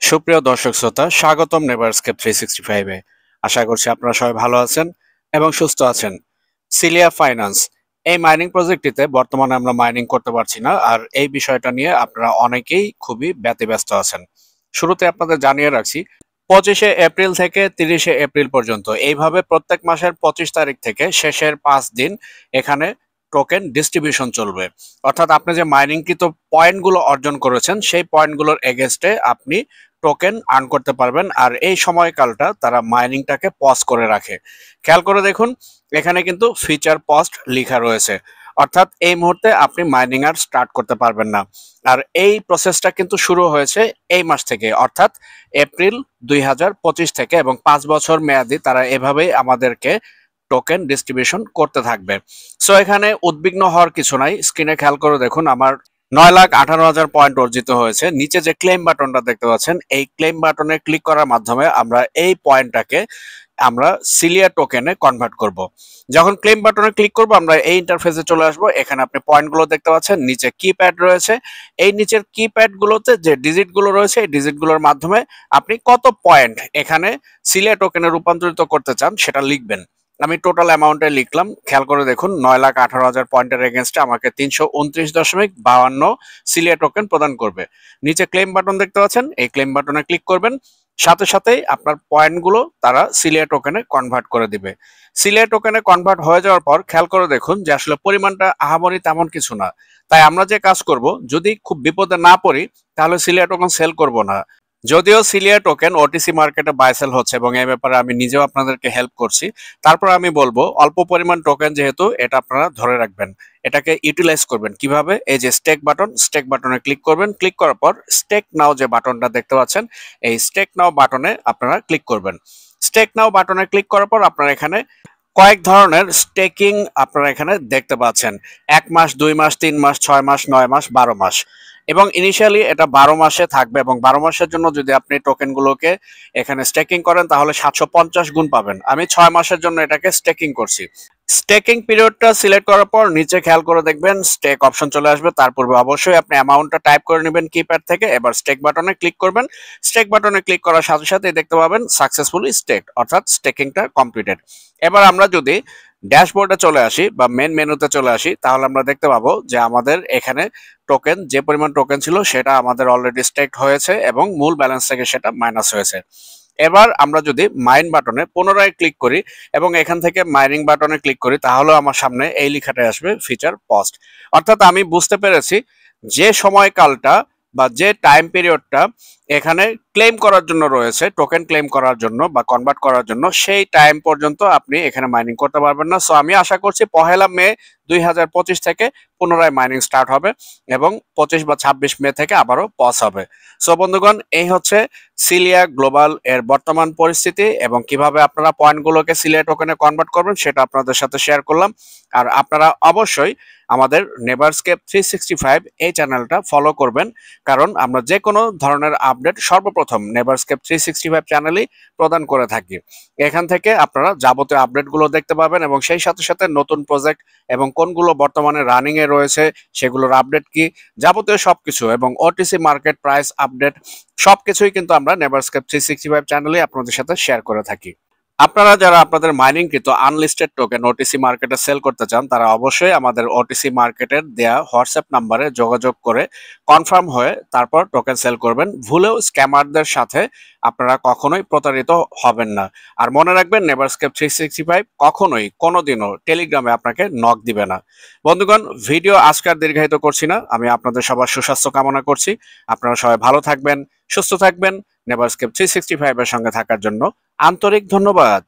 সুপ্রিয় দর্শক শ্রোতা, স্বাগতম নেভারস্কেপ 365 এ। আশা করছি আপনারা সবাই ভালো আছেন এবং সুস্থ আছেন। সিলিয়া ফাইন্যান্স এই মাইনিং প্রজেক্টটিতে বর্তমানে আমরা মাইনিং করতে পারছি না, আর এই বিষয়টা নিয়ে আপনারা অনেকেই খুবই ব্যতিব্যস্ত আছেন। শুরুতে আপনাদের জানিয়ে রাখছি, 25শে এপ্রিল থেকে 30শে এপ্রিল পর্যন্ত এইভাবে প্রত্যেক মাসের 25 তারিখ থেকে শেষের 5 দিন এখানে টোকেন ডিস্ট্রিবিউশন চলবে। অর্থাৎ আপনি যে মাইনিংকৃত পয়েন্টগুলো অর্জন করেছেন সেই পয়েন্টগুলোর এগেনস্টে আপনি টোকেন আর্ন করতে পারবেন, আর এই সময়কালটা তারা মাইনিংটাকে পজ করে রাখে। খেয়াল করে দেখুন, এখানে কিন্তু ফিচার পজড লেখা রয়েছে, অর্থাৎ এই মুহূর্তে আপনি মাইনিং আর স্টার্ট করতে পারবেন না। আর এই প্রসেসটা কিন্তু শুরু হয়েছে এই মাস থেকে, অর্থাৎ এপ্রিল 2025 থেকে, এবং 5 বছর মেয়াদি তারা এভাবেই আমাদেরকে টোকেন ডিস্ট্রিবিউশন করতে থাকবে। সো এখানে উদ্বিগ্ন হওয়ার কিছু নাই। স্ক্রিনে খেয়াল করে দেখুন, আমার 9,18,000 পয়েন্ট অর্জিত হয়েছে। নিচে যে ক্লেম বাটনটা দেখতে পাচ্ছেন, এই ক্লেম বাটনে ক্লিক করার মাধ্যমে আমরা এই পয়েন্টটাকে আমরা সিলিয়া টোকেনে কনভার্ট করব। যখন ক্লেম বাটনে ক্লিক করব আমরা এই ইন্টারফেসে চলে আসব। এখানে আপনি পয়েন্টগুলো দেখতে পাচ্ছেন, নিচে কিপ্যাড রয়েছে। এই নিচের কিপ্যাডগুলোতে যে ডিজিটগুলো রয়েছে, এই ডিজিটগুলোর মাধ্যমে আপনি কত পয়েন্ট এখানে সিলিয়া টোকেনে রূপান্তরিত করতে চান সেটা লিখবেন। আমি টোটাল অ্যামাউন্টে লিখলাম। খেয়াল করে দেখুন, 9,18,000 পয়েন্টের এগেনস্টে আমাকে 329.52 সিলিয়া টোকেন প্রদান করবে। নিচে ক্লেম বাটন দেখতে পাচ্ছেন, এই ক্লেম বাটনে ক্লিক করবেন, সাথে সাথেই আপনার পয়েন্টগুলো তারা সিলিয়া টোকেনে কনভার্ট করে দিবে। সিলিয়া টোকেনে কনভার্ট হয়ে যাওয়ার পর খেয়াল করে দেখুন যে আসলে পরিমাণটা আহামরি তেমন কিছু না। তাই আমরা যে কাজ করব, যদি খুব বিপদে না পড়ি তাহলে সিলিয়া টোকেন সেল করব না। যদিও সিলিয়া টোকেন ওটিসি মার্কেটে বাই সেল হচ্ছে এবং এই ব্যাপারে আমি নিজেও আপনাদেরকে হেল্প করছি, তারপর আমি বলবো অল্প পরিমাণ টোকেন যেহেতু, এটা আপনারা ধরে রাখবেন, এটাকে ইউটিলাইজ করবেন কিভাবে। এই যে স্টেক বাটন, স্টেক বাটনে ক্লিক করবেন। ক্লিক করার পর স্টেক নাও যে বাটনটা দেখতে পাচ্ছেন, এই স্টেক নাও বাটনে আপনারা ক্লিক করবেন। স্টেক নাও বাটনে ক্লিক করার পর আপনারা এখানে কয়েক ধরনের স্টেকিং আপনারা এখানে দেখতে পাচ্ছেন। 1 মাস, 2 মাস, 3 মাস, 6 মাস, 9 মাস, 12 মাস, এবং ইনিশিয়ালি এটা 12 মাসে থাকবে, এবং 12 মাসের জন্য যদি আপনি টোকেনগুলোকে এখানে স্টেকিং করেন তাহলে 750 গুণ পাবেন। আমি 6 মাসের জন্য এটাকে স্টেকিং করছি। স্টেকিং পিরিয়ডটা সিলেক্ট করার পর নিচে খেয়াল করে দেখবেন স্টেক অপশন চলে আসবে। তার পূর্বে অবশ্যই আপনি অ্যামাউন্টটা টাইপ করে নেবেন কিপ্যাড থেকে। এবার স্টেক বাটনে ক্লিক করবেন। স্টেক বাটনে ক্লিক করার সাথে সাথে দেখতে পাবেন সাকসেসফুলি স্টেক, অর্থাৎ স্টেকিংটা কমপ্লিটেড। এবার আমরা যদি ড্যাশবোর্ডে চলে আসি বা মেন মেনুতে চলে আসি, তাহলে আমরা দেখতে পাবো যে আমাদের এখানে টোকেন, যে পরিমাণ টোকেন ছিল সেটা আমাদের অলরেডি স্টেক হয়েছে এবং মূল ব্যালেন্স থেকে সেটা মাইনাস হয়েছে। এবার আমরা যদি মাইন বাটনে পুনরায় ক্লিক করি এবং এখান থেকে মাইনিং বাটনে ক্লিক করি, তাহলে আমার সামনে এই লেখাটা আসবে ফিচার পজড। অর্থাৎ আমি বুঝতে পেরেছি যে সময়কালটা বা যে টাইম পিরিয়ডটা এখানে ক্লেম করার জন্য রয়েছে, টোকেন ক্লেম করার জন্য বা কনভার্ট করার জন্য, সেই টাইম পর্যন্ত আপনি এখানে মাইনিং করতে পারবেন না। সো আমি আশা করছি 1 মে 2025 থেকে পুনরায় মাইনিং স্টার্ট হবে এবং 25 বা 26 মে থেকে আবারও পজ হবে। সো বন্ধুগণ, এই হচ্ছে সিলিয়া গ্লোবাল এর বর্তমান পরিস্থিতি এবং কিভাবে আপনারা পয়েন্টগুলোকে সিলিয়া টোকেনে কনভার্ট করবেন সেটা আপনাদের সাথে শেয়ার করলাম। আর আপনারা অবশ্যই আমাদের নেভারস্কেপ 365 এই চ্যানেলটা ফলো করবেন, কারণ আমরা যে কোনো ধরনের আপডেট সর্বপ্রথম নেভারস্কেপ 365 চ্যানেলেই প্রদান করে থাকি। এখান থেকে আপনারা যাবতীয় আপডেটগুলো দেখতে পাবেন এবং সেই সাথে সাথে নতুন প্রজেক্ট এবং কোনগুলো বর্তমানে রানিং এ রয়েছে সেগুলোর আপডেট কি, যাবতীয় সবকিছু, এবং ওটিসি মার্কেট প্রাইস আপডেট সবকিছুই কিন্তু আমরা নেভারস্কেপ 365 চ্যানেলে আপনাদের সাথে শেয়ার করে থাকি। আপনারা যারা আপনাদের মাইনিংকৃত আনলিস্টেড টোকেন ওটিসি মার্কেটে সেল করতে চান, তারা অবশ্যই আমাদের ওটিসি মার্কেটের দেয়া হোয়াটসঅ্যাপ নাম্বারে যোগাযোগ করে কনফার্ম হয়ে তারপর টোকেন সেল করবেন। ভুলেও স্ক্যামারদের সাথে আপনারা কখনোই প্রতারিত হবেন না। আর মনে রাখবেন, নেভারস্কেপ 365 কখনোই কোনোদিনও টেলিগ্রামে আপনাকে নক দিবে না। বন্ধুগণ, ভিডিও আজকাল দীর্ঘায়িত করছি না, আমি আপনাদের সবার সুস্বাস্থ্য কামনা করছি। আপনারা সবাই ভালো থাকবেন, সুস্থ থাকবেন। নেভারস্কেপ 365 এর সঙ্গে থাকার জন্য আন্তরিক ধন্যবাদ।